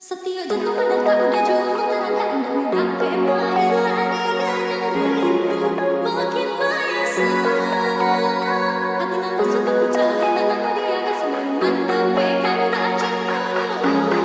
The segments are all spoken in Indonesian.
Setiap jatuh pada tak udah jual terakan dan pakai marilah dengan yang rindu makin biasa hati nama suka kucarain dan nama dia kan sebelum mendapatkan tak cinta udah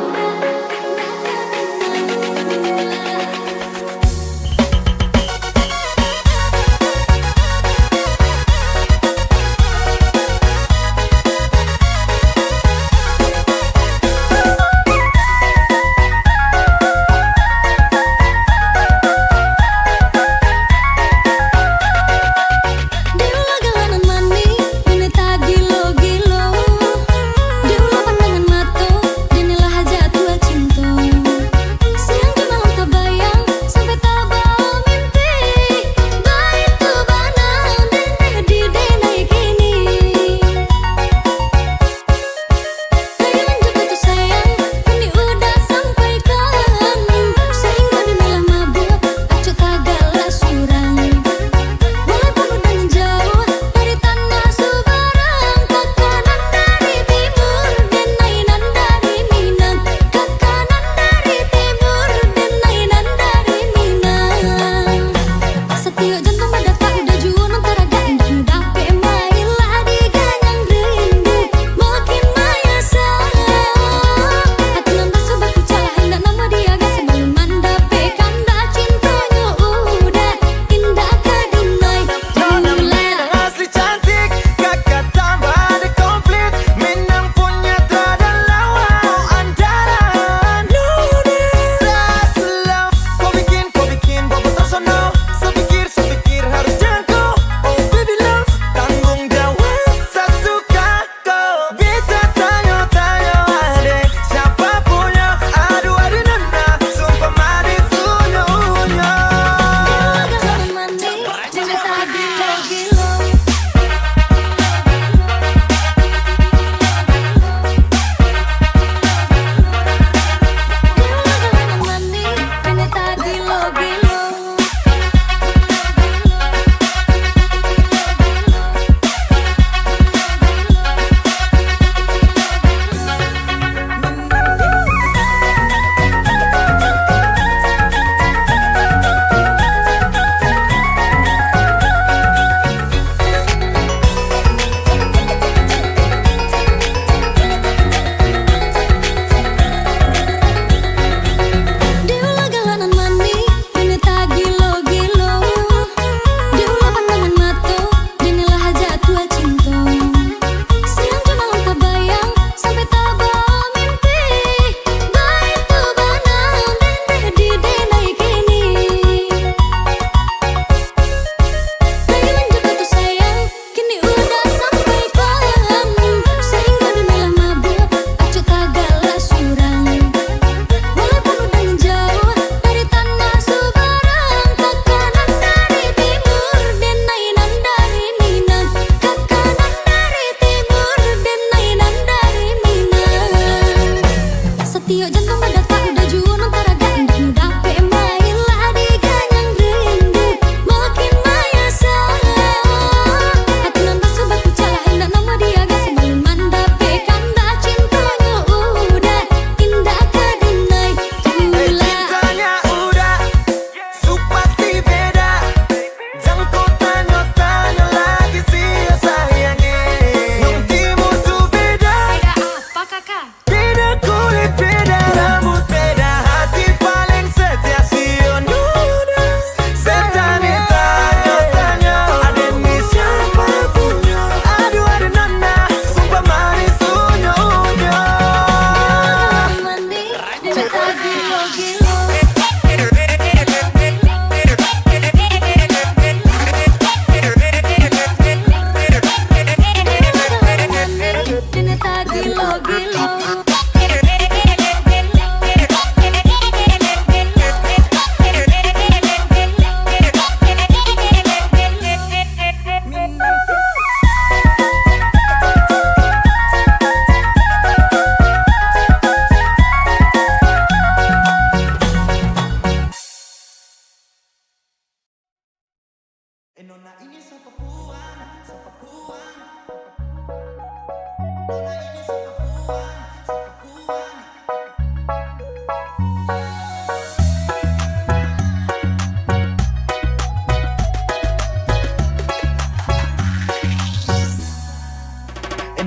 beda kulit, beda rambut, beda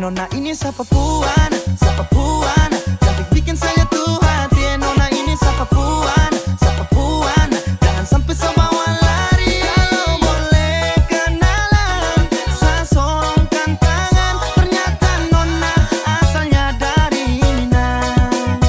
Nona ini Sapapuana, Sapapuana, cantik bikin saya tuh hati. Nona ini Sapapuana, Sapapuana, jangan sampai sebawa lari. Kalau boleh kenalan, saya sorongkan tangan. Ternyata Nona asalnya dari Minang.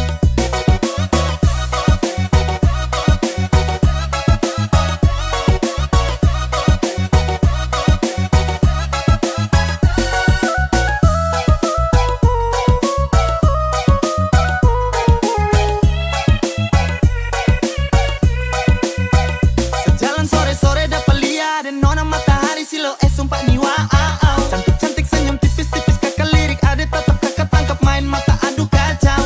Sejalan sore-sore dapat lihat dan Nona matahari silo sumpah ni wow. Cantik-cantik senyum tipis-tipis kakak lirik ada tatap kakak tangkap main mata adu kacau.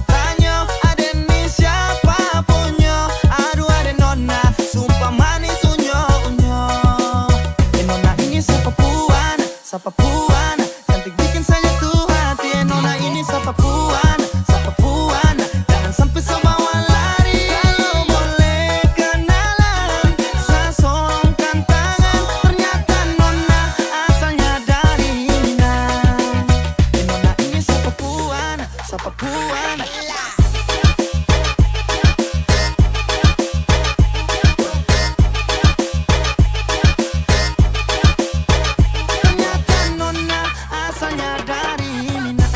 Tanyo ada ni siapa punyo. Aduh ada Nona sumpah manis unyo-unyo. Nona ini Sapapuana, Sapapuana, cantik bikin saya tuh hati. Nona ini Sapapuana, Sapapuana, jangan sampai sebawa lari. Kalau boleh kenalan, saya sorongkan tangan. Ternyata Nona asalnya dari Minang. Nona ini Sapapuana, Sapapuana. Ternyata Nona asalnya dari Minang.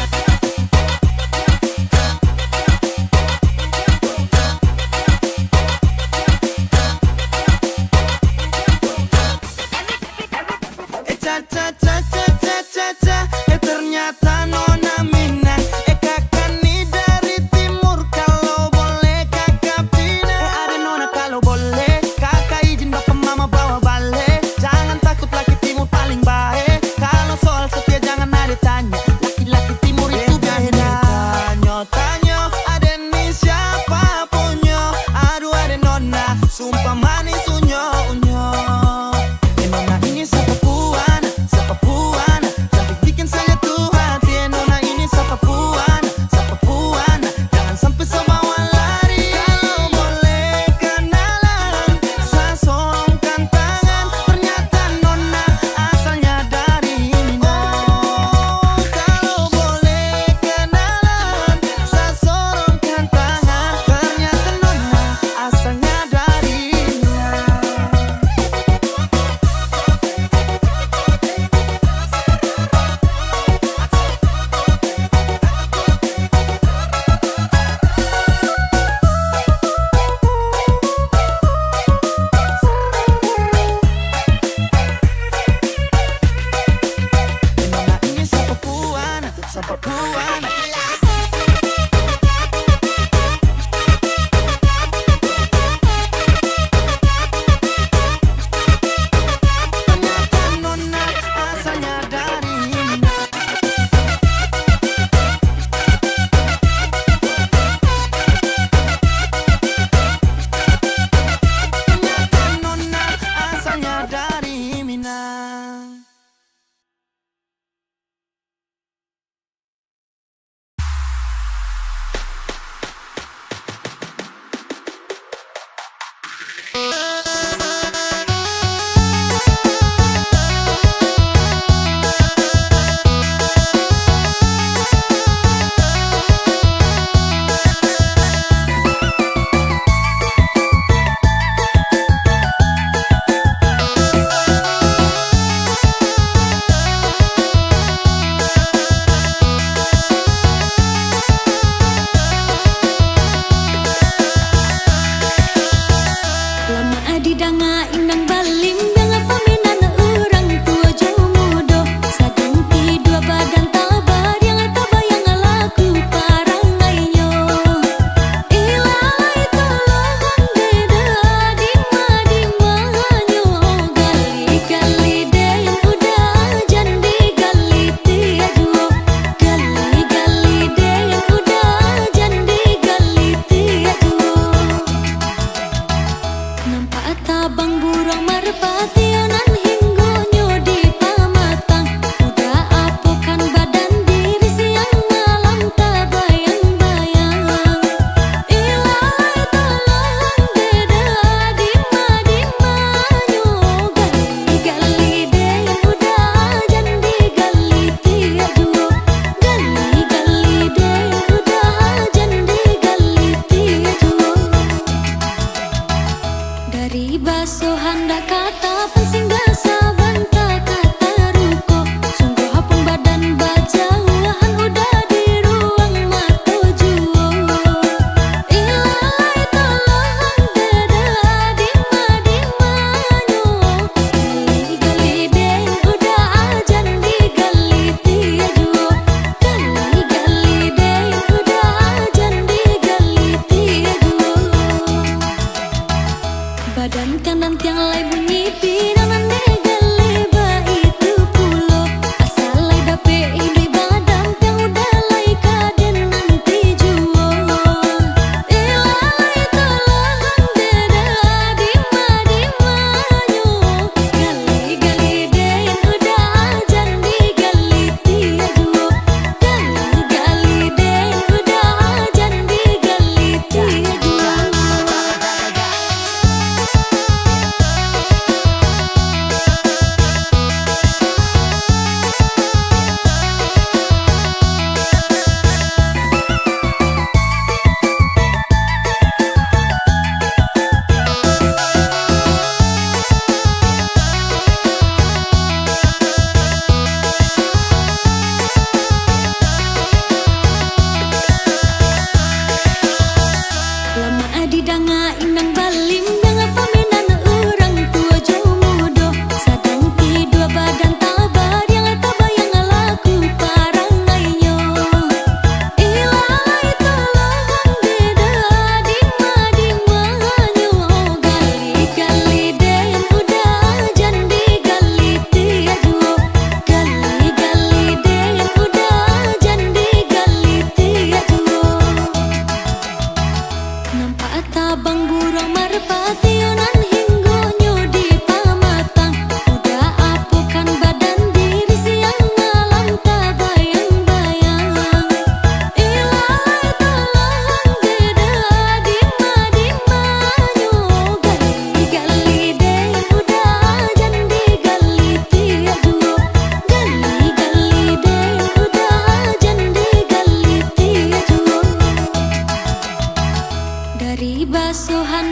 Cha cha cha cha cha cha cha. Ternyata Nona Minang. Kakak ni dari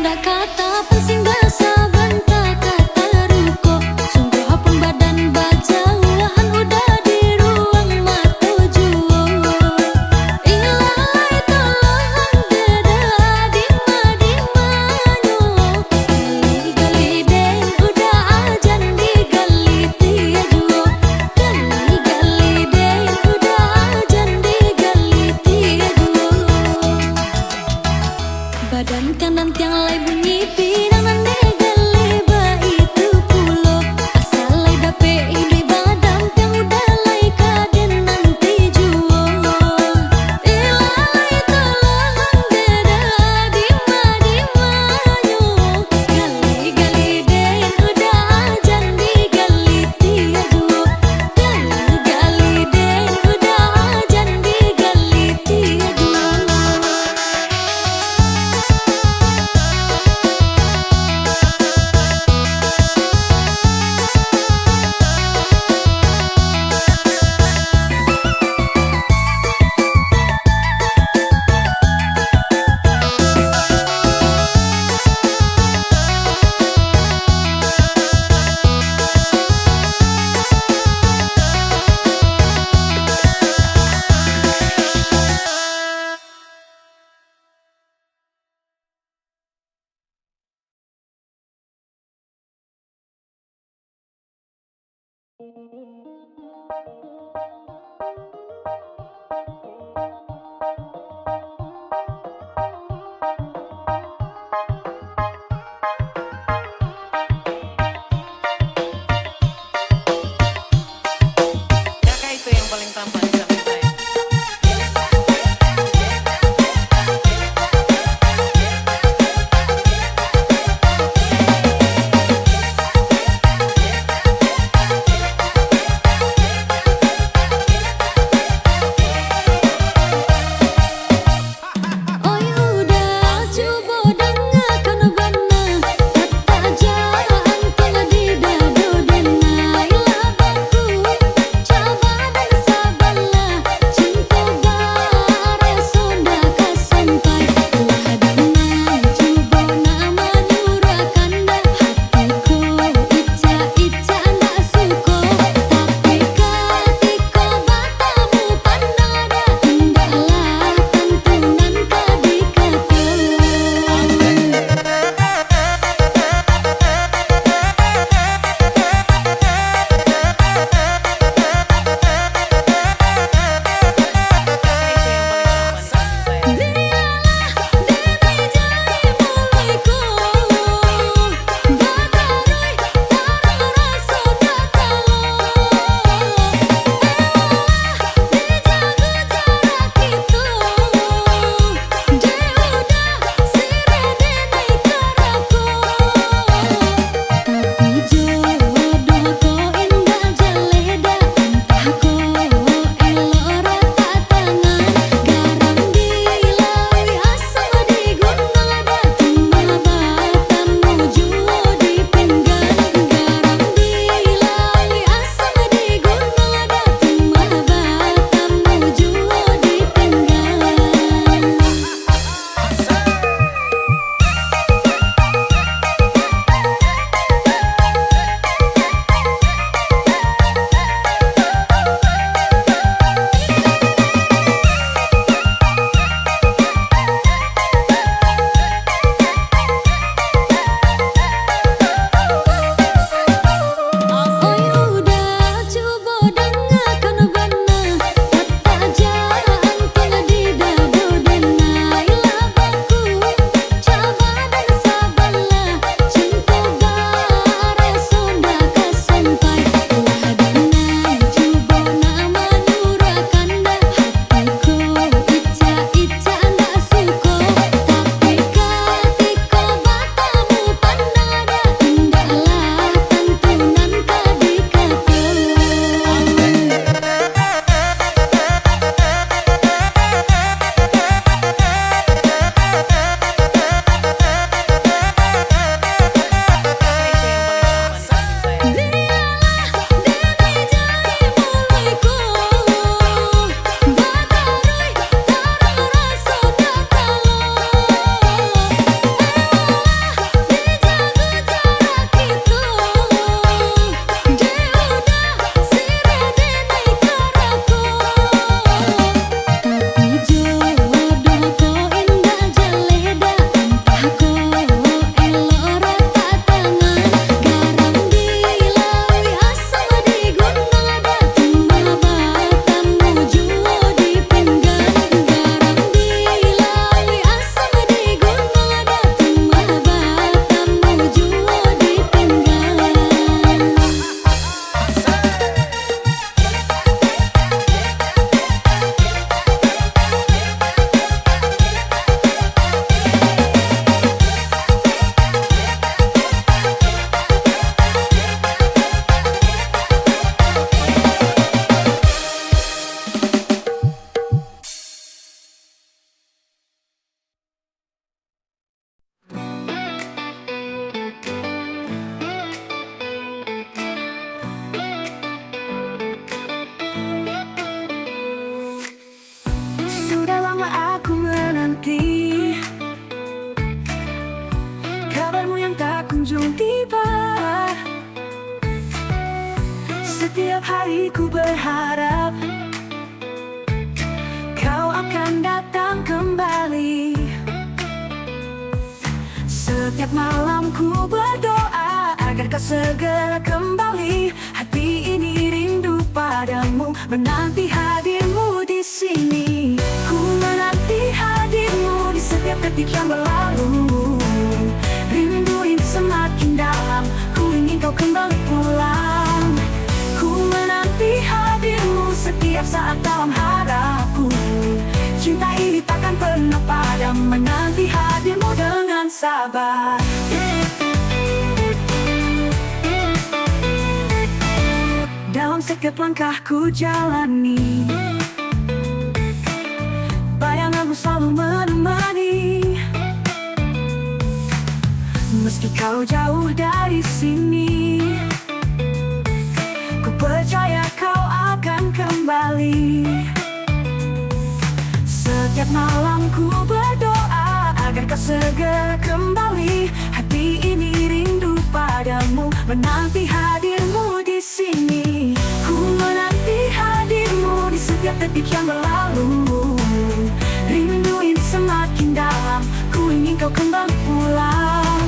Sunda kata pensing basa banta kata ruko. Sungguh hapun badan bajauhan udah di ruang mata juo. Ilalai tolong deda dima-dimanyo. Gali-gali den udah ajan digali tia juo. Gali-gali den udah ajan digali tia juo. Badan kanan tiang lai bunyi Setiap malam ku berdoa agar kau segera kembali. Hati ini rindu padamu, menanti hadirmu di sini. Ku menanti hadirmu di setiap detik yang berlalu. Rindu ini semakin dalam, ku ingin kau kembali pulang. Ku menanti hadirmu setiap saat dalam harapku. Cinta ini takkan pernah padam, menanti hadirmu dengan sabar. Dalam setiap langkah ku jalani, bayanganmu selalu menemani. Meski kau jauh dari sini, ku percaya kau akan kembali. Setiap malam ku berdoa agar kau segera kembali. Hati ini rindu padamu, menanti hadirmu di sini. Ku menanti hadirmu di setiap detik yang berlalu. Rindu ini semakin dalam, ku ingin kau kembali pulang.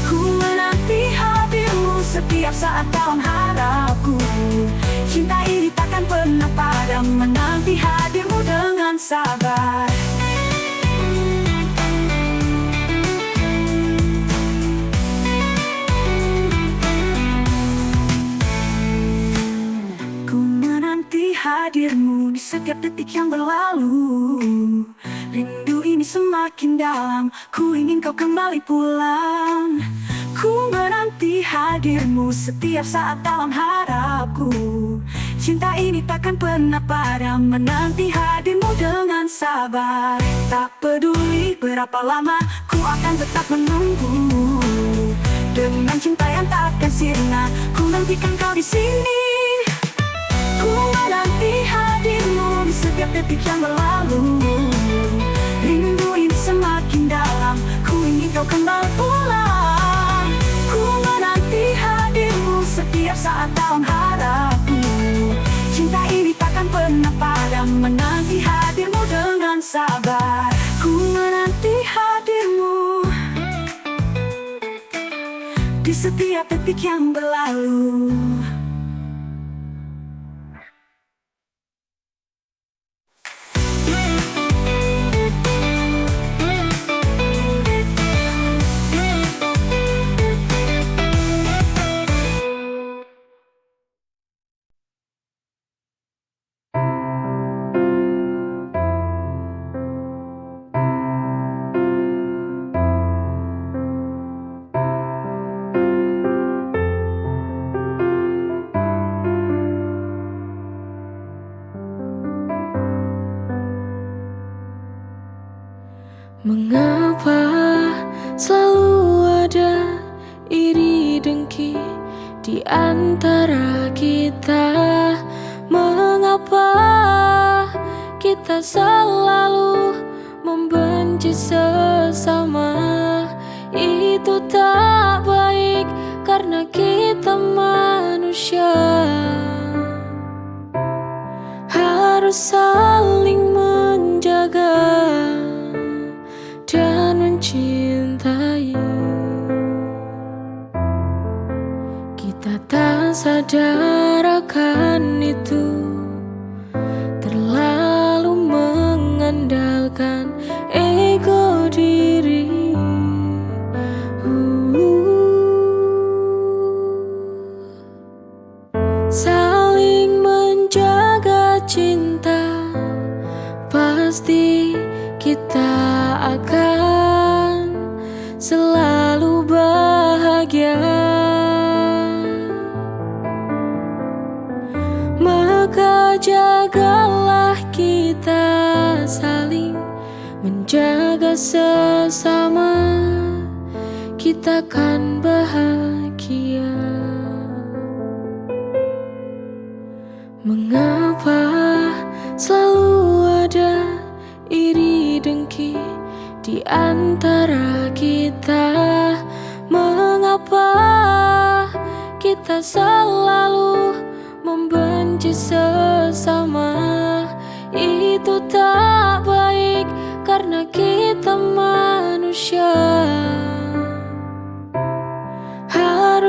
Ku menanti hadirmu setiap saat dalam harapku. Cinta ini takkan pernah padam, menanti hadirmu dengan sabar. Ku menanti hadirmu di setiap detik yang berlalu. Rindu ini semakin dalam, ku ingin kau kembali pulang. Ku menanti hadirmu setiap saat dalam harapku. Cinta ini takkan pernah padam, menanti hadirmu dengan sabar. Tak peduli berapa lama, ku akan tetap menunggu. Dengan cinta yang takkan sirna, ku nantikan kau di sini. Ku menanti hadirmu di setiap detik yang berlalu. Rindu ini semakin dalam, ku ingin kau kembali pulang. Ku menanti hadirmu setiap saat dalam harapku. Cinta ini takkan pernah padam, menanti hadirmu dengan sabar. Ku menanti hadirmu di setiap detik yang berlalu. Mengapa selalu ada iri dengki di antara kita? Mengapa kita selalu membenci sesama? Itu tak baik karena kita manusia. Harus saling menjaga dan mencintai. Kita tak sadar akan itu, terlalu mengandalkan ego diri. Saling menjaga cinta, pasti kita akan selalu bahagia. Maka jagalah kita saling menjaga sesama, kita akan bahagia. Mengapa selalu ada iri dengki di antara kita? Mengapa kita selalu membenci sesama? Itu tak baik karena kita manusia.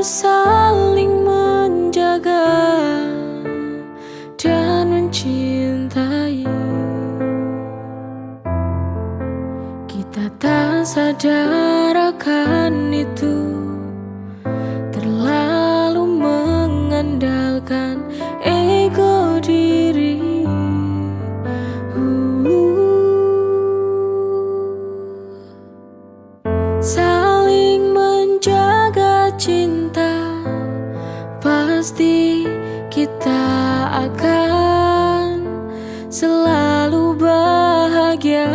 saling menjaga dan mencintai. Kita tak sadar akan itu, terlalu mengandalkan ego diri. Saling menjaga cinta, pasti kita akan selalu bahagia.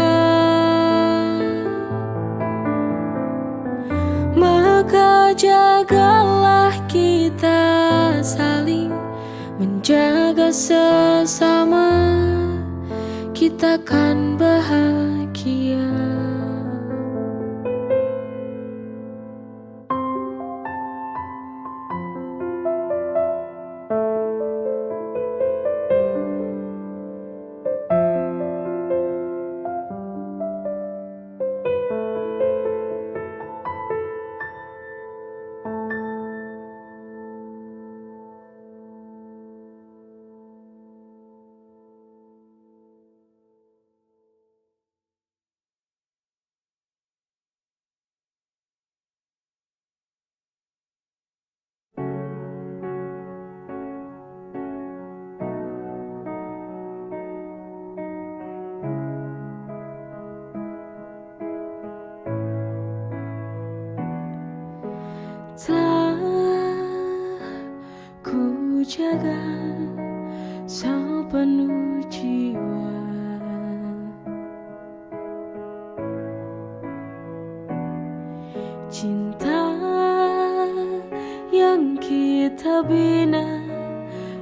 Maka jagalah kita saling menjaga sesama, kita kan bahagia. Telah ku jaga sepenuh jiwa, cinta yang kita bina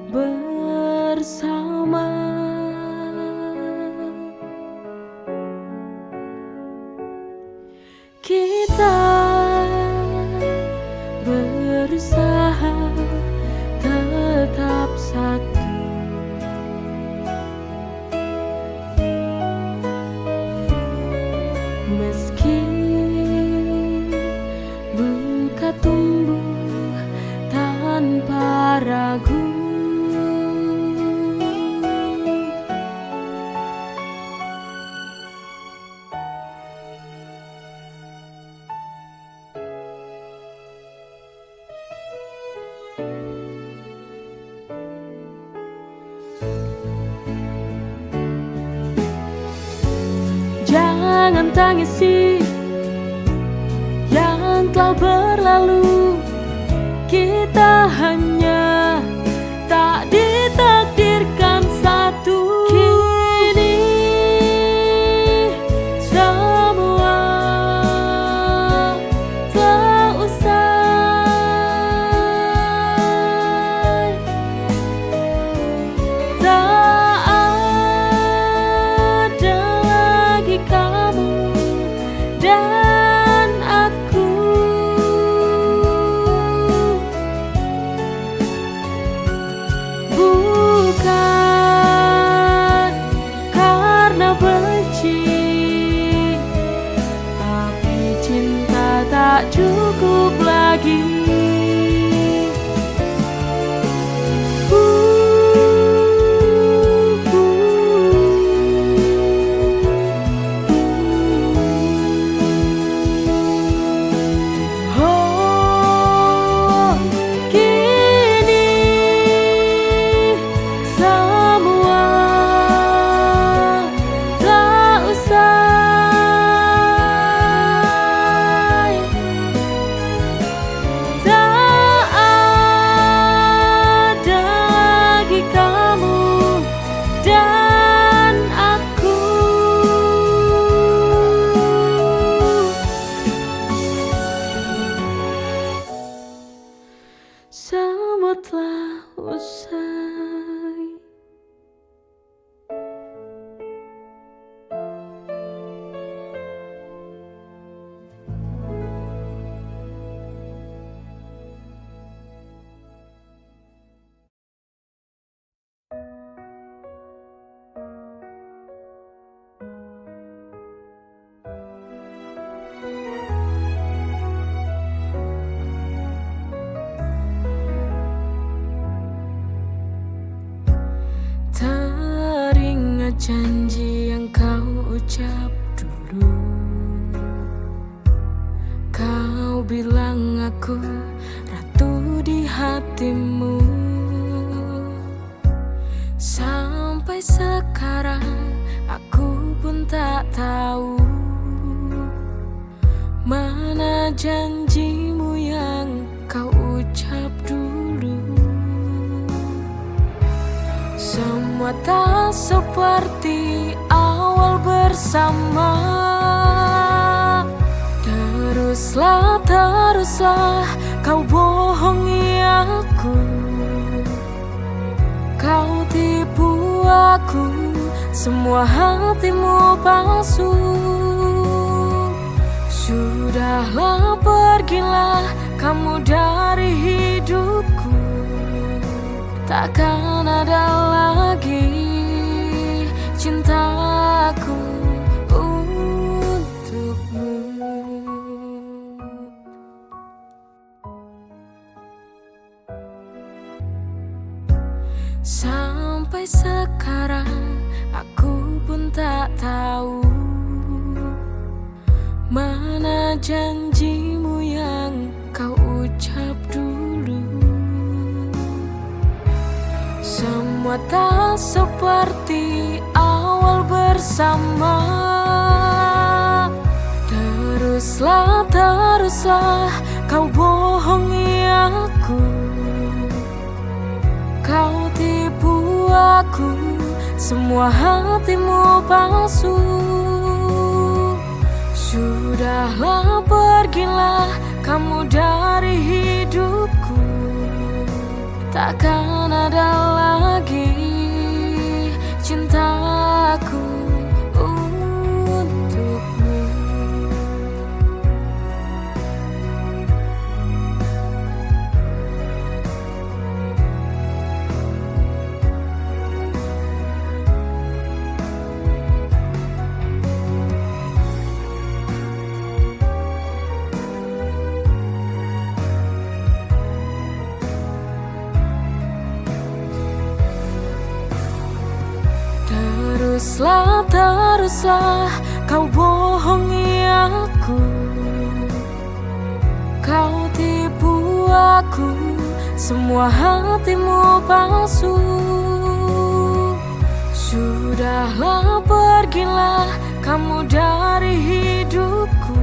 bersama. Kita berusaha tetap satu, meski luka tumbuh tanpa ragu. Jangan tangisi yang telah berlalu, kita hanya tak ditakdirkan satu. Kini semua tak usai, tak ada lagi kamu dan aku. Bukan karena benci, tapi cinta tak cukup lagi. Oh, kini semua tak usai, tak dulu. Kau bilang aku ratu di hatimu. Sampai sekarang aku pun tak tahu mana janjimu yang kau ucap dulu. Semua tak seperti awal bersama. Teruslah kau bohongi aku. Kau tipu aku, semua hatimu palsu. Sudahlah, pergilah kamu dari hidupku. Takkan ada lagi cintaku untukmu. Sampai sekarang aku pun tak tahu mana janjimu yang kau ucap dulu. Semua tak seperti awal bersama. Teruslah kau bohongi aku. Kau tipu aku, semua hatimu palsu. Sudahlah, pergilah kamu dari hidupku. Takkan ada lagi cintaku untukmu. Teruslah kau bohongi aku. Kau tipu aku, semua hatimu palsu. Sudahlah, pergilah kamu dari hidupku.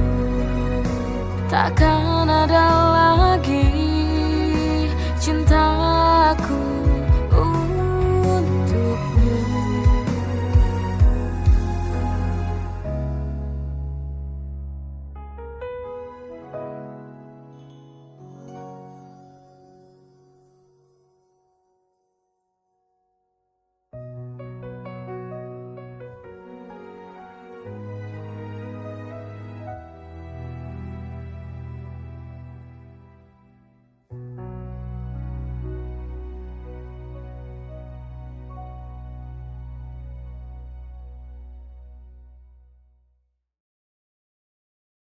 Takkan ada